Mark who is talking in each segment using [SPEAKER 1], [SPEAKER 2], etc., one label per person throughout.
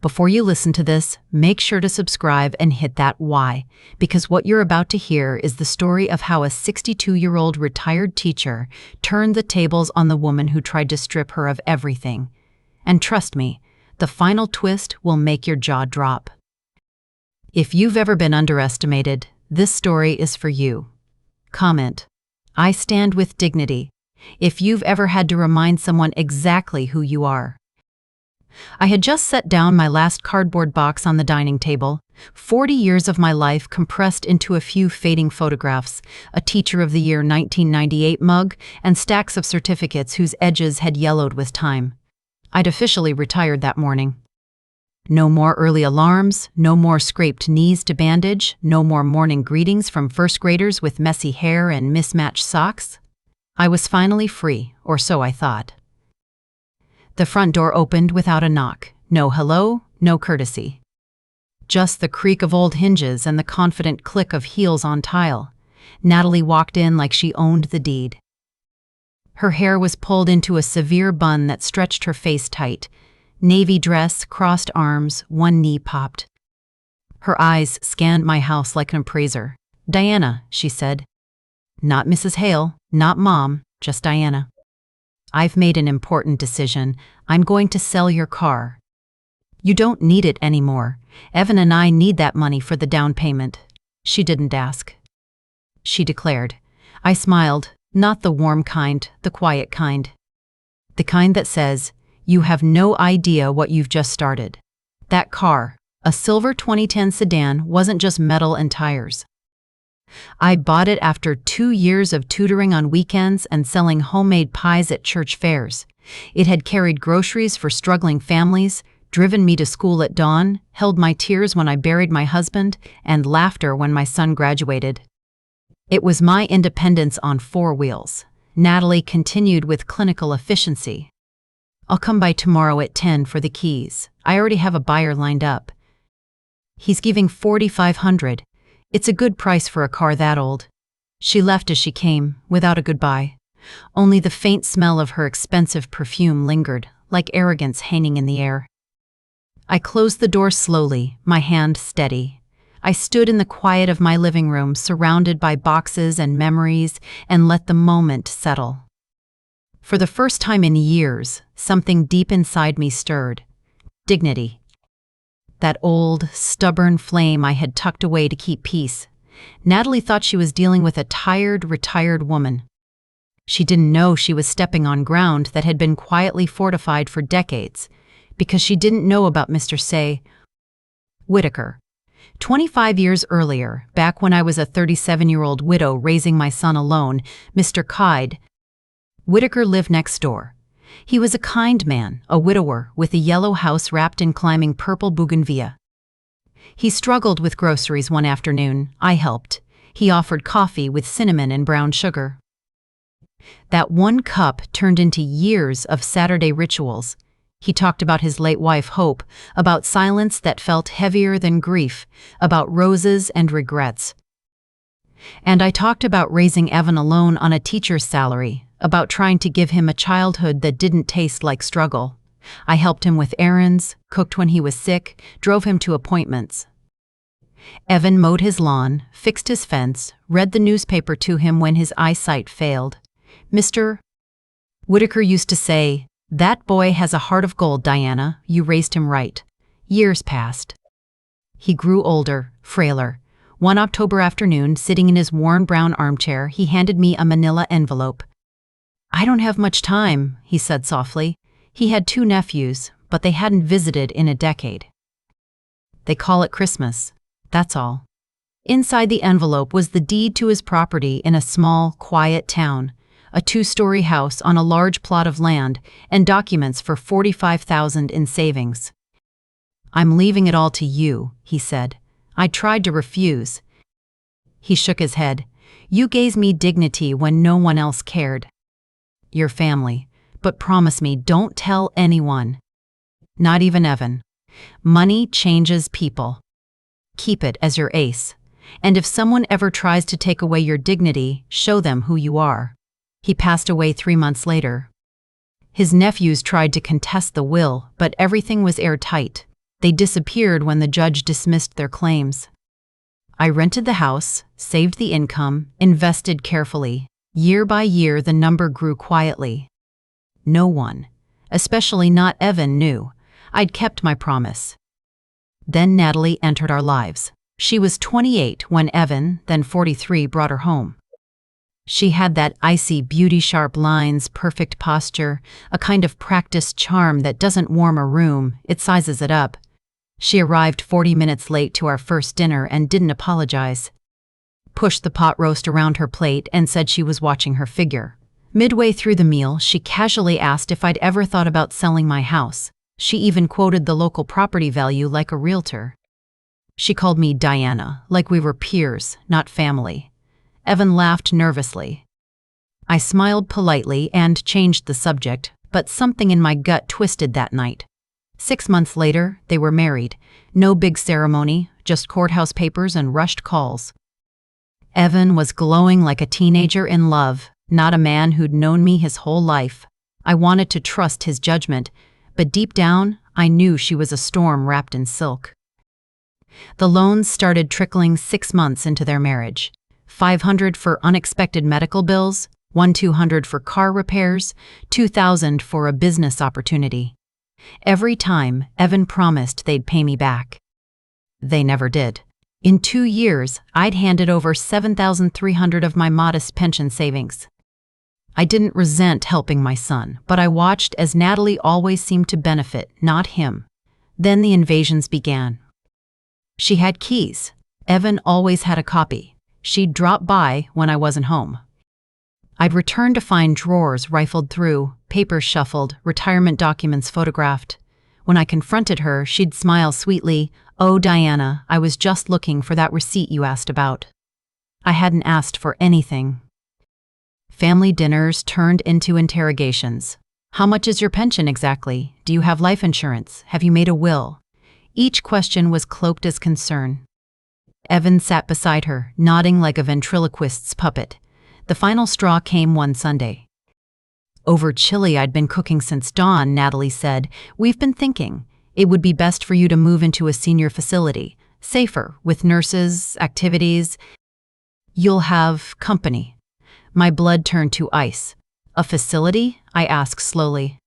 [SPEAKER 1] Before you listen to this, make sure to subscribe and hit that Y, because what you're about to hear is the story of how a 62-year-old retired teacher turned the tables on the woman who tried to strip her of everything. And trust me, the final twist will make your jaw drop. If you've ever been underestimated, this story is for you. Comment: I stand with dignity. If you've ever had to remind someone exactly who you are. I had just set down my last cardboard box on the dining table, 40 years of my life compressed into a few fading photographs, a Teacher of the Year 1998 mug, and stacks of certificates whose edges had yellowed with time. I'd officially retired that morning. No more early alarms, no more scraped knees to bandage, no more morning greetings from first graders with messy hair and mismatched socks. I was finally free, or so I thought. The front door opened without a knock. No hello, no courtesy. Just the creak of old hinges and the confident click of heels on tile. Natalie walked in like she owned the deed. Her hair was pulled into a severe bun that stretched her face tight. Navy dress, crossed arms, one knee popped. Her eyes scanned my house like an appraiser. "Diana," she said. "Not Mrs. Hale, not Mom, just Diana. I've made an important decision. I'm going to sell your car. You don't need it anymore. Evan and I need that money for the down payment." She didn't ask. She declared. I smiled, not the warm kind, the quiet kind. The kind that says, "You have no idea what you've just started." That car, a silver 2010 sedan, wasn't just metal and tires. I bought it after 2 years of tutoring on weekends and selling homemade pies at church fairs. It had carried groceries for struggling families, driven me to school at dawn, held my tears when I buried my husband, and laughter when my son graduated. It was my independence on 4 wheels. Natalie continued with clinical efficiency. "I'll come by tomorrow at 10 for the keys. I already have a buyer lined up. He's giving $4,500. It's a good price for a car that old." She left as she came, without a goodbye. Only the faint smell of her expensive perfume lingered, like arrogance hanging in the air. I closed the door slowly, my hand steady. I stood in the quiet of my living room, surrounded by boxes and memories, and let the moment settle. For the first time in years, something deep inside me stirred. Dignity. That old, stubborn flame I had tucked away to keep peace. Natalie thought she was dealing with a tired, retired woman. She didn't know she was stepping on ground that had been quietly fortified for decades, because she didn't know about Mr. Say Whitaker. 25 years earlier, back when I was a 37-year-old widow raising my son alone, Mr. Kyde Whitaker lived next door. He was a kind man, a widower, with a yellow house wrapped in climbing purple bougainvillea. He struggled with groceries one afternoon. I helped. He offered coffee with cinnamon and brown sugar. That one cup turned into years of Saturday rituals. He talked about his late wife, Hope, about silence that felt heavier than grief, about roses and regrets. And I talked about raising Evan alone on a teacher's salary, about trying to give him a childhood that didn't taste like struggle. I helped him with errands, cooked when he was sick, drove him to appointments. Evan mowed his lawn, fixed his fence, read the newspaper to him when his eyesight failed. Mr. Whitaker used to say, "That boy has a heart of gold, Diana. You raised him right." Years passed. He grew older, frailer. One October afternoon, sitting in his worn brown armchair, he handed me a manila envelope. "I don't have much time," he said softly. He had 2 nephews, but they hadn't visited in a decade. "They call it Christmas. That's all." Inside the envelope was the deed to his property in a small, quiet town, a 2-story house on a large plot of land, and documents for $45,000 in savings. "I'm leaving it all to you," he said. I tried to refuse. He shook his head. "You gave me dignity when no one else cared. Your family. But promise me, don't tell anyone. Not even Evan. Money changes people. Keep it as your ace. And if someone ever tries to take away your dignity, show them who you are." He passed away 3 months later. His nephews tried to contest the will, but everything was airtight. They disappeared when the judge dismissed their claims. I rented the house, saved the income, invested carefully. Year by year, the number grew quietly. No one, especially not Evan, knew I'd kept my promise. Then Natalie entered our lives. She was 28 when Evan, then 43, brought her home. She had that icy beauty, sharp lines, perfect posture, a kind of practiced charm that doesn't warm a room, it sizes it up. She arrived 40 minutes late to our first dinner and didn't apologize. Pushed the pot roast around her plate and said she was watching her figure. Midway through the meal, she casually asked if I'd ever thought about selling my house. She even quoted the local property value like a realtor. She called me Diana, like we were peers, not family. Evan laughed nervously. I smiled politely and changed the subject, but something in my gut twisted that night. 6 months later, they were married. No big ceremony, just courthouse papers and rushed calls. Evan was glowing like a teenager in love, not a man who'd known me his whole life. I wanted to trust his judgment, but deep down, I knew she was a storm wrapped in silk. The loans started trickling 6 months into their marriage. $500 for unexpected medical bills, $1,200 for car repairs, $2,000 for a business opportunity. Every time, Evan promised they'd pay me back. They never did. In 2 years, I'd handed over $7,300 of my modest pension savings. I didn't resent helping my son, but I watched as Natalie always seemed to benefit, not him. Then the invasions began. She had keys. Evan always had a copy. She'd drop by when I wasn't home. I'd return to find drawers rifled through, papers shuffled, retirement documents photographed. When I confronted her, she'd smile sweetly. "Oh, Diana, I was just looking for that receipt you asked about." I hadn't asked for anything. Family dinners turned into interrogations. How much is your pension exactly? Do you have life insurance? Have you made a will? Each question was cloaked as concern. Evan sat beside her, nodding like a ventriloquist's puppet. The final straw came one Sunday. Over chili I'd been cooking since dawn, Natalie said. "We've been thinking. It would be best for you to move into a senior facility. Safer, with nurses, activities. You'll have company." My blood turned to ice. "A facility?" I asked slowly.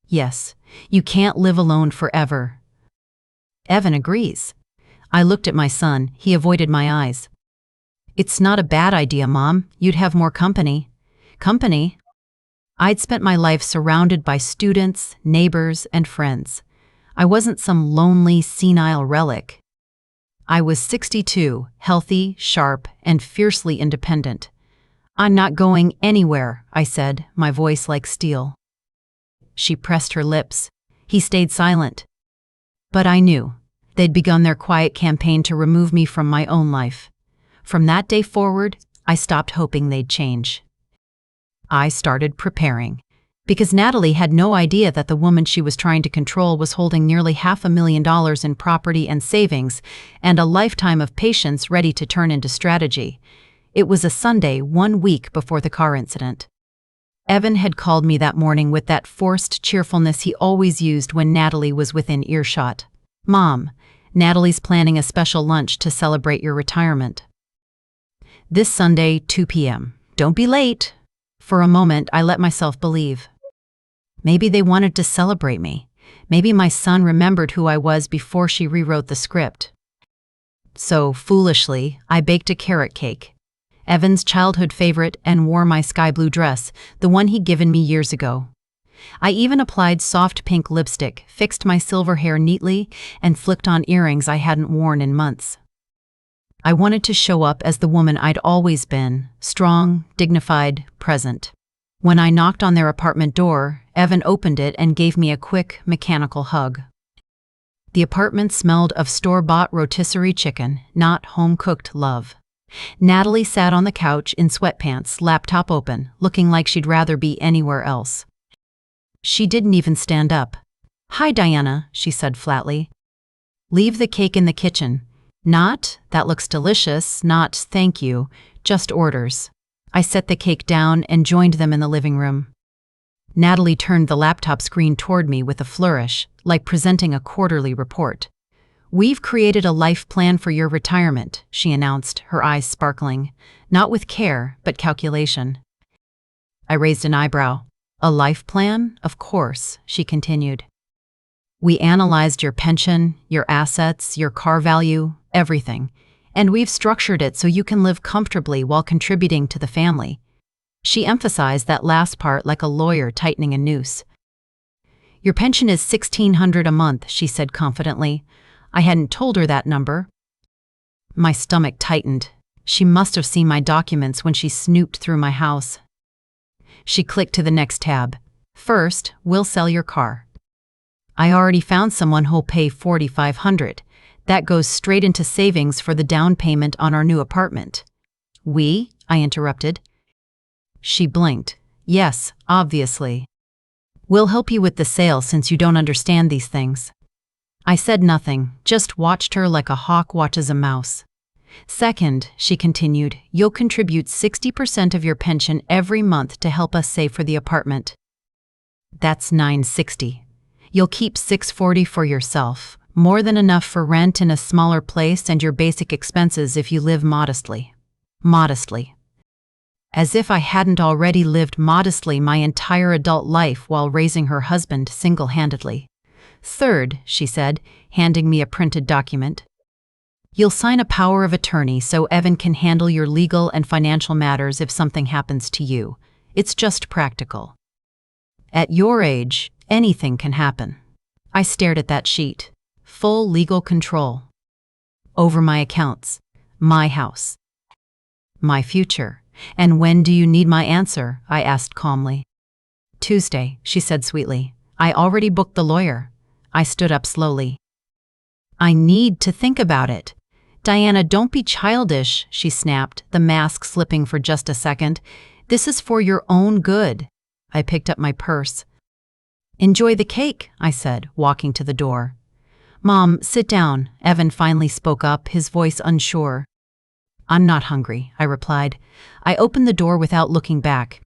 [SPEAKER 1] "Yes. You can't live alone forever." Evan agrees. I looked at my son. He avoided my eyes. "It's not a bad idea, Mom. You'd have more company." Company? I'd spent my life surrounded by students, neighbors, and friends. I wasn't some lonely, senile relic. I was 62, healthy, sharp, and fiercely independent. "I'm not going anywhere," I said, my voice like steel. She pressed her lips. He stayed silent. But I knew. They'd begun their quiet campaign to remove me from my own life. From that day forward, I stopped hoping they'd change. I started preparing. Because Natalie had no idea that the woman she was trying to control was holding nearly $500,000 in property and savings, and a lifetime of patience ready to turn into strategy. It was a Sunday, 1 week before the car incident. Evan had called me that morning with that forced cheerfulness he always used when Natalie was within earshot. "Mom, Natalie's planning a special lunch to celebrate your retirement. This Sunday, 2 p.m. Don't be late." For a moment, I let myself believe. Maybe they wanted to celebrate me. Maybe my son remembered who I was before she rewrote the script. So, foolishly, I baked a carrot cake. Evan's childhood favorite, and wore my sky blue dress, the one he'd given me years ago. I even applied soft pink lipstick, fixed my silver hair neatly, and flicked on earrings I hadn't worn in months. I wanted to show up as the woman I'd always been, strong, dignified, present. When I knocked on their apartment door, Evan opened it and gave me a quick, mechanical hug. The apartment smelled of store-bought rotisserie chicken, not home-cooked love. Natalie sat on the couch in sweatpants, laptop open, looking like she'd rather be anywhere else. She didn't even stand up. "Hi, Diana," she said flatly. "Leave the cake in the kitchen." Not, "That looks delicious," not, "Thank you," just orders. I set the cake down and joined them in the living room. Natalie turned the laptop screen toward me with a flourish, like presenting a quarterly report. "We've created a life plan for your retirement," she announced, her eyes sparkling, not with care, but calculation. I raised an eyebrow. "A life plan? Of course," she continued. "We analyzed your pension, your assets, your car value, everything, and we've structured it so you can live comfortably while contributing to the family." She emphasized that last part like a lawyer tightening a noose. "Your pension is $1,600 a month," she said confidently. I hadn't told her that number. My stomach tightened. She must have seen my documents when she snooped through my house. She clicked to the next tab. "First, we'll sell your car." "I already found someone who'll pay $4,500. That goes straight into savings for the down payment on our new apartment." "We?" I interrupted. She blinked. "Yes, obviously. We'll help you with the sale since you don't understand these things." I said nothing, just watched her like a hawk watches a mouse. "Second," she continued, "you'll contribute 60% of your pension every month to help us save for the apartment." That's $960. You'll keep $640 for yourself, more than enough for rent in a smaller place and your basic expenses if you live modestly. Modestly. As if I hadn't already lived modestly my entire adult life while raising her husband single-handedly. "Third," she said, handing me a printed document, "you'll sign a power of attorney so Evan can handle your legal and financial matters if something happens to you. It's just practical. At your age, anything can happen." I stared at that sheet. Full legal control. Over my accounts, my house, my future. "And when do you need my answer?" I asked calmly. "Tuesday," she said sweetly. "I already booked the lawyer." I stood up slowly. "I need to think about it." "Diana, don't be childish," she snapped, the mask slipping for just a second. "This is for your own good." I picked up my purse. "Enjoy the cake," I said, walking to the door. "Mom, sit down," Evan finally spoke up, his voice unsure. "I'm not hungry," I replied. I opened the door without looking back.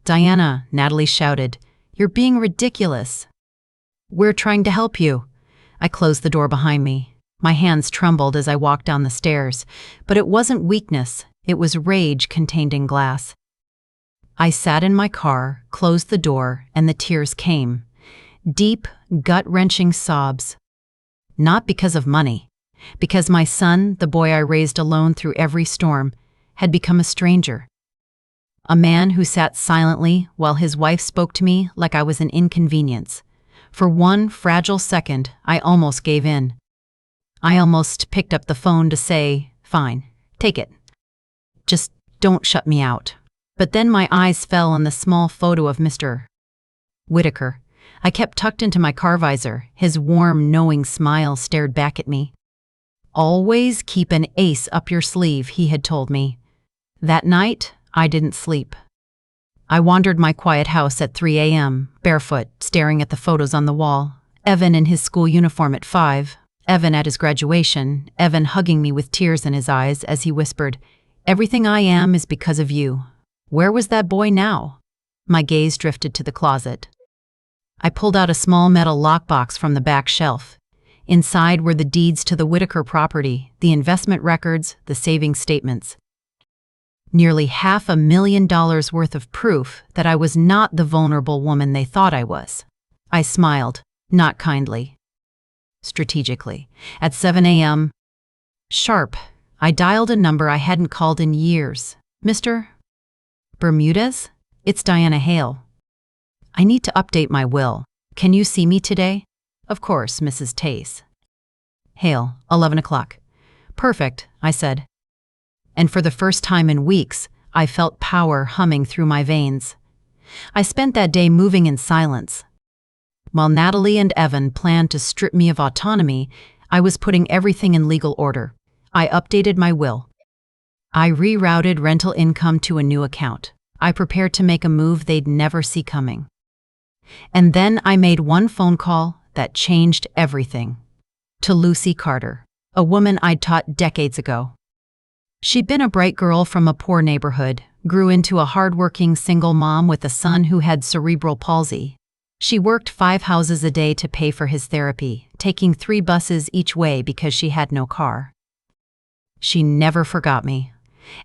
[SPEAKER 1] "Diana," Natalie shouted, "you're being ridiculous." "We're trying to help you." I closed the door behind me. My hands trembled as I walked down the stairs, but it wasn't weakness, it was rage contained in glass. I sat in my car, closed the door, and the tears came. Deep, gut-wrenching sobs. Not because of money. Because my son, the boy I raised alone through every storm, had become a stranger. A man who sat silently while his wife spoke to me like I was an inconvenience. For one fragile second, I almost gave in. I almost picked up the phone to say, "Fine, take it. Just don't shut me out." But then my eyes fell on the small photo of Mr. Whitaker. I kept tucked into my car visor. His warm, knowing smile stared back at me. "Always keep an ace up your sleeve," he had told me. That night, I didn't sleep. I wandered my quiet house at 3 a.m., barefoot, staring at the photos on the wall. Evan in his school uniform at 5, Evan at his graduation, Evan hugging me with tears in his eyes as he whispered, "Everything I am is because of you." Where was that boy now? My gaze drifted to the closet. I pulled out a small metal lockbox from the back shelf. Inside were the deeds to the Whitaker property, the investment records, the savings statements. Nearly $500,000 worth of proof that I was not the vulnerable woman they thought I was. I smiled, not kindly. Strategically. At 7 a.m. sharp, I dialed a number I hadn't called in years. "Mr. Bermudez? It's Diana Hale. I need to update my will. Can you see me today?" "Of course, Mrs. Tace." "Hale, 11 o'clock. "Perfect," I said. And for the first time in weeks, I felt power humming through my veins. I spent that day moving in silence. While Natalie and Evan planned to strip me of autonomy, I was putting everything in legal order. I updated my will. I rerouted rental income to a new account. I prepared to make a move they'd never see coming. And then I made one phone call that changed everything. To Lucy Carter, a woman I'd taught decades ago. She'd been a bright girl from a poor neighborhood, grew into a hardworking single mom with a son who had cerebral palsy. She worked 5 houses a day to pay for his therapy, taking 3 buses each way because she had no car. She never forgot me.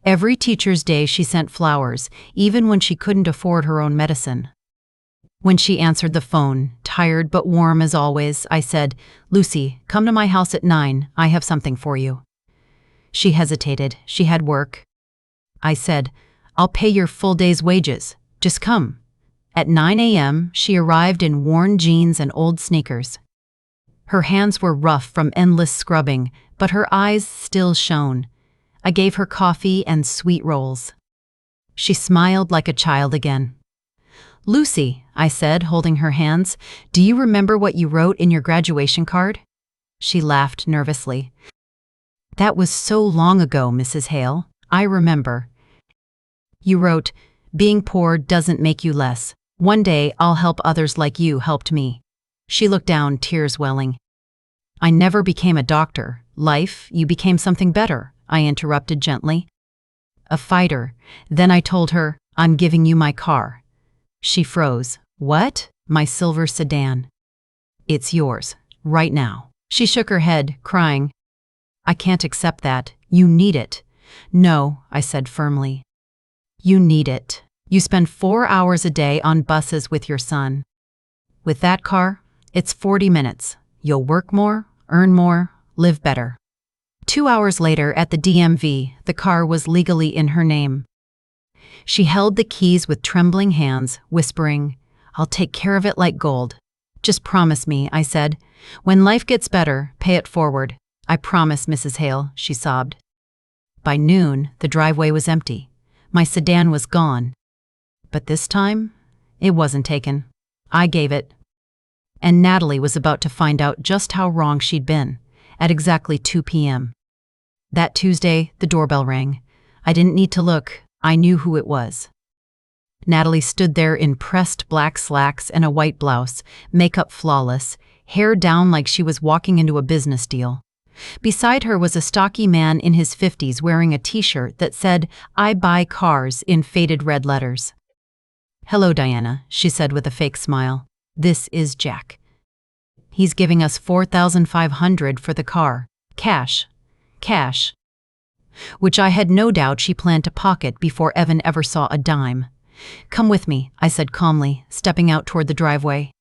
[SPEAKER 1] Every Teacher's Day she sent flowers, even when she couldn't afford her own medicine. When she answered the phone, tired but warm as always, I said, "Lucy, come to my house at 9, I have something for you." She hesitated. She had work. I said, "I'll pay your full day's wages. Just come." At 9 a.m., she arrived in worn jeans and old sneakers. Her hands were rough from endless scrubbing, but her eyes still shone. I gave her coffee and sweet rolls. She smiled like a child again. "Lucy," I said, holding her hands, "do you remember what you wrote in your graduation card?" She laughed nervously. "That was so long ago, Mrs. Hale. I remember. You wrote, 'Being poor doesn't make you less. One day I'll help others like you helped me.'" She looked down, tears welling. "I never became a doctor. Life, you became something better," I interrupted gently. "A fighter." Then I told her, "I'm giving you my car." She froze. "What?" "My silver sedan. It's yours, right now." She shook her head, crying. "I can't accept that. You need it." "No," I said firmly. "You need it. You spend 4 hours a day on buses with your son. With that car, it's 40 minutes. You'll work more, earn more, live better." 2 hours later at the DMV, the car was legally in her name. She held the keys with trembling hands, whispering, "I'll take care of it like gold." "Just promise me," I said. "When life gets better, pay it forward." "I promise, Mrs. Hale," she sobbed. By noon, the driveway was empty. My sedan was gone. But this time, it wasn't taken. I gave it. And Natalie was about to find out just how wrong she'd been, at exactly 2 p.m. That Tuesday, the doorbell rang. I didn't need to look. I knew who it was. Natalie stood there in pressed black slacks and a white blouse, makeup flawless, hair down like she was walking into a business deal. Beside her was a stocky man in his 50s wearing a t-shirt that said, "I buy cars," in faded red letters. "Hello, Diana," she said with a fake smile. "This is Jack. He's giving us $4,500 for the car. Cash. Cash." Which I had no doubt she planned to pocket before Evan ever saw a dime. "Come with me," I said calmly, stepping out toward the driveway.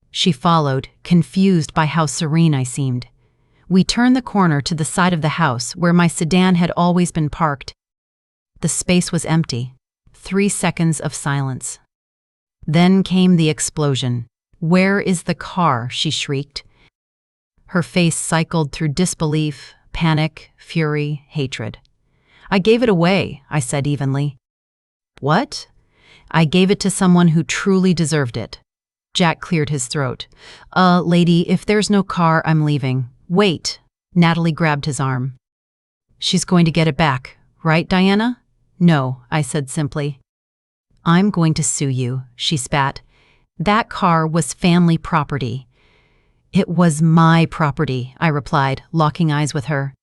[SPEAKER 1] She followed, confused by how serene I seemed. We turned the corner to the side of the house where my sedan had always been parked. The space was empty. 3 seconds of silence. Then came the explosion. "Where is the car?" she shrieked. Her face cycled through disbelief, panic, fury, hatred. "I gave it away," I said evenly. "What?" "I gave it to someone who truly deserved it." Jack cleared his throat. Lady, if there's no car, I'm leaving." "Wait." Natalie grabbed his arm. "She's going to get it back, right, Diana?" "No," I said simply. "I'm going to sue you," she spat. "That car was family property." "It was my property," I replied, locking eyes with her.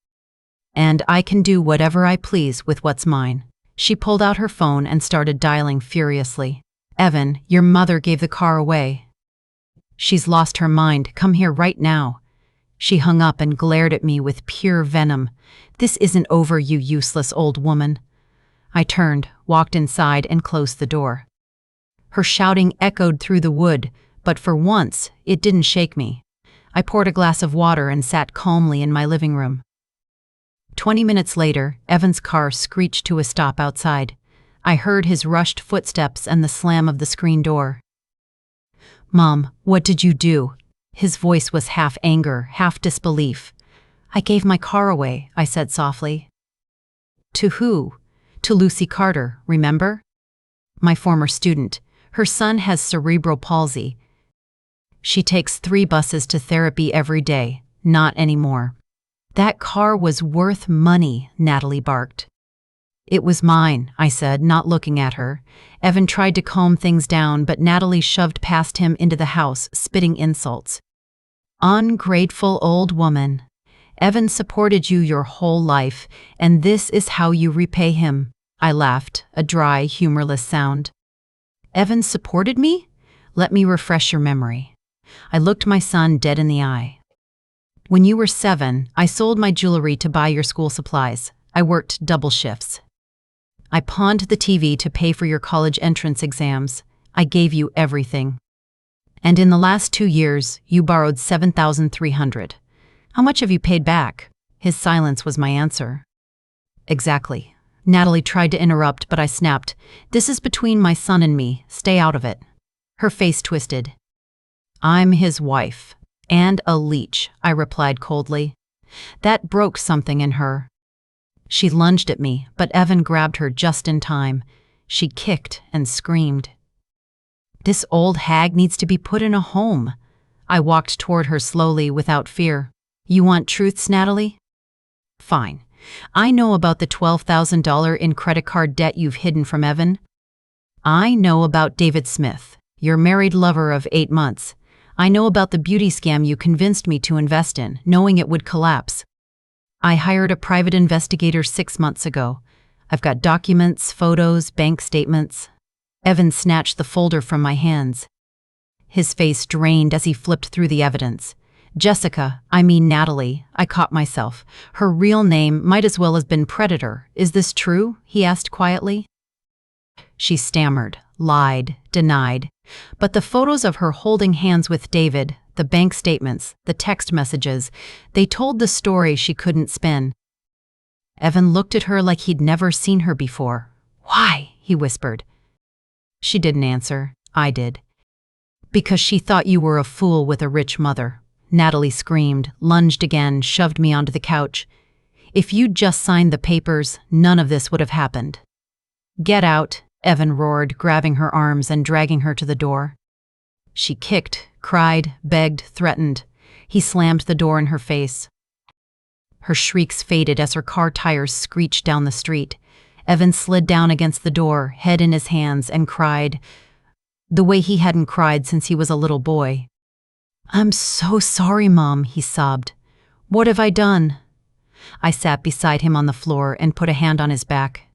[SPEAKER 1] "And I can do whatever I please with what's mine." She pulled out her phone and started dialing furiously. "Evan, your mother gave the car away." "She's lost her mind. Come here right now." She hung up and glared at me with pure venom. "This isn't over, you useless old woman." I turned, walked inside, and closed the door. Her shouting echoed through the wood, but for once, it didn't shake me. I poured a glass of water and sat calmly in my living room. 20 minutes later, Evan's car screeched to a stop outside. I heard his rushed footsteps and the slam of the screen door. "Mom, what did you do?" His voice was half anger, half disbelief. "I gave my car away," I said softly. "To who?" "To Lucy Carter, remember? My former student. Her son has cerebral palsy. She takes 3 buses to therapy every day. Not anymore." "That car was worth money," Natalie barked. "It was mine," I said, not looking at her. Evan tried to calm things down, but Natalie shoved past him into the house, spitting insults. "Ungrateful old woman. Evan supported you your whole life, and this is how you repay him." I laughed, a dry, humorless sound. Evan supported me? Let me refresh your memory. I looked my son dead in the eye. When you were 7, I sold my jewelry to buy your school supplies. I worked double shifts. I pawned the TV to pay for your college entrance exams. I gave you everything. And in the last 2 years, you borrowed $7,300. How much have you paid back? His silence was my answer. Exactly. Natalie tried to interrupt, but I snapped. This is between my son and me. Stay out of it. Her face twisted. I'm his wife. And a leech, I replied coldly. That broke something in her. She lunged at me, but Evan grabbed her just in time. She kicked and screamed. This old hag needs to be put in a home. I walked toward her slowly, without fear. You want truths, Natalie? Fine. I know about the $12,000 in credit card debt you've hidden from Evan. I know about David Smith, your married lover of 8 months. I know about the beauty scam you convinced me to invest in, knowing it would collapse. I hired a private investigator 6 months ago. I've got documents, photos, bank statements. Evan snatched the folder from my hands. His face drained as he flipped through the evidence. Natalie, I caught myself. Her real name might as well have been Predator. Is this true? He asked quietly. She stammered, lied, denied. But the photos of her holding hands with David, the bank statements, the text messages, they told the story she couldn't spin. Evan looked at her like he'd never seen her before. Why? He whispered. She didn't answer. I did. Because she thought you were a fool with a rich mother. Natalie screamed, lunged again, shoved me onto the couch. If you'd just signed the papers, none of this would have happened. Get out, Evan roared, grabbing her arms and dragging her to the door. She kicked, cried, begged, threatened. He slammed the door in her face. Her shrieks faded as her car tires screeched down the street. Evan slid down against the door, head in his hands, and cried, the way he hadn't cried since he was a little boy. I'm so sorry, Mom, he sobbed. What have I done? I sat beside him on the floor and put a hand on his back.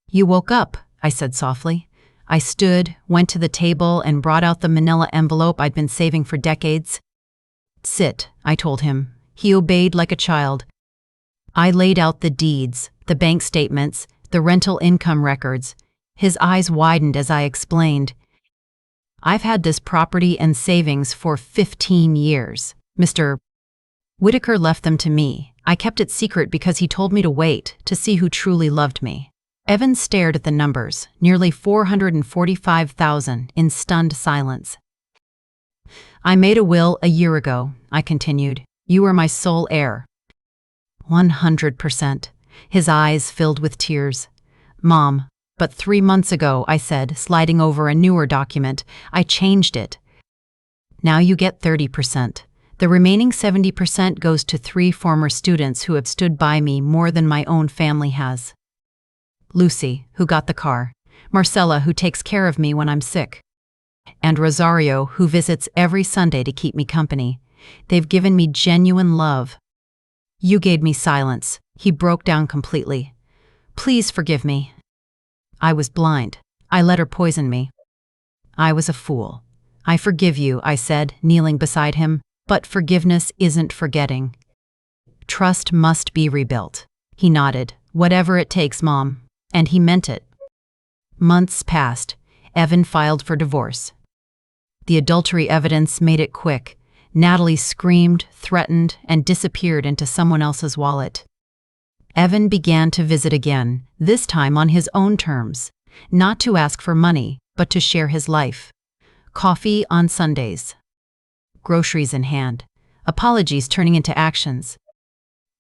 [SPEAKER 1] You woke up, I said softly. I stood, went to the table, and brought out the manila envelope I'd been saving for decades. Sit, I told him. He obeyed like a child. I laid out the deeds, the bank statements, the rental income records. His eyes widened as I explained. I've had this property and savings for 15 years. Mr. Whitaker left them to me. I kept it secret because he told me to wait, to see who truly loved me. Evan stared at the numbers, nearly $445,000, in stunned silence. I made a will a year ago, I continued. You are my sole heir. 100%. His eyes filled with tears. Mom, but 3 months ago, I said, sliding over a newer document, I changed it. Now you get 30%. The remaining 70% goes to 3 former students who have stood by me more than my own family has. Lucy, who got the car, Marcella, who takes care of me when I'm sick, and Rosario, who visits every Sunday to keep me company. They've given me genuine love. You gave me silence. He broke down completely. Please forgive me. I was blind. I let her poison me. I was a fool. I forgive you, I said, kneeling beside him, but forgiveness isn't forgetting. Trust must be rebuilt. He nodded. Whatever it takes, Mom. And he meant it. Months passed. Evan filed for divorce. The adultery evidence made it quick. Natalie screamed, threatened, and disappeared into someone else's wallet. Evan began to visit again, this time on his own terms, not to ask for money, but to share his life. Coffee on Sundays. Groceries in hand. Apologies turning into actions.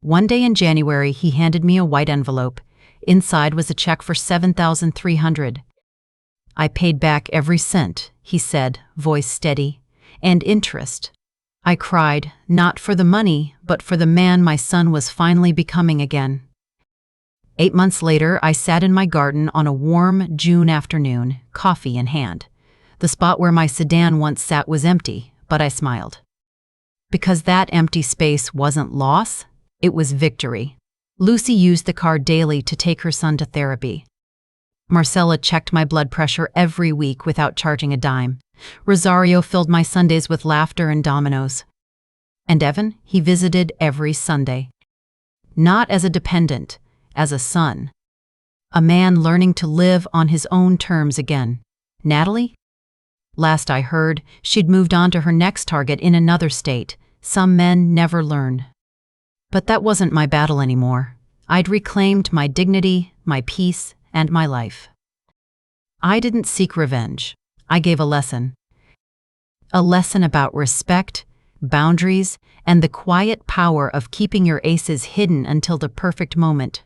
[SPEAKER 1] One day in January, he handed me a white envelope. Inside was a check for $7,300. I paid back every cent, he said, voice steady, and interest. I cried, not for the money, but for the man my son was finally becoming again. 8 months later, I sat in my garden on a warm June afternoon, coffee in hand. The spot where my sedan once sat was empty, but I smiled. Because that empty space wasn't loss, it was victory. Lucy used the car daily to take her son to therapy. Marcella checked my blood pressure every week without charging a dime. Rosario filled my Sundays with laughter and dominoes. And Evan, he visited every Sunday. Not as a dependent, as a son. A man learning to live on his own terms again. Natalie? Last I heard, she'd moved on to her next target in another state. Some men never learn. But that wasn't my battle anymore. I'd reclaimed my dignity, my peace, and my life. I didn't seek revenge. I gave a lesson. A lesson about respect, boundaries, and the quiet power of keeping your aces hidden until the perfect moment.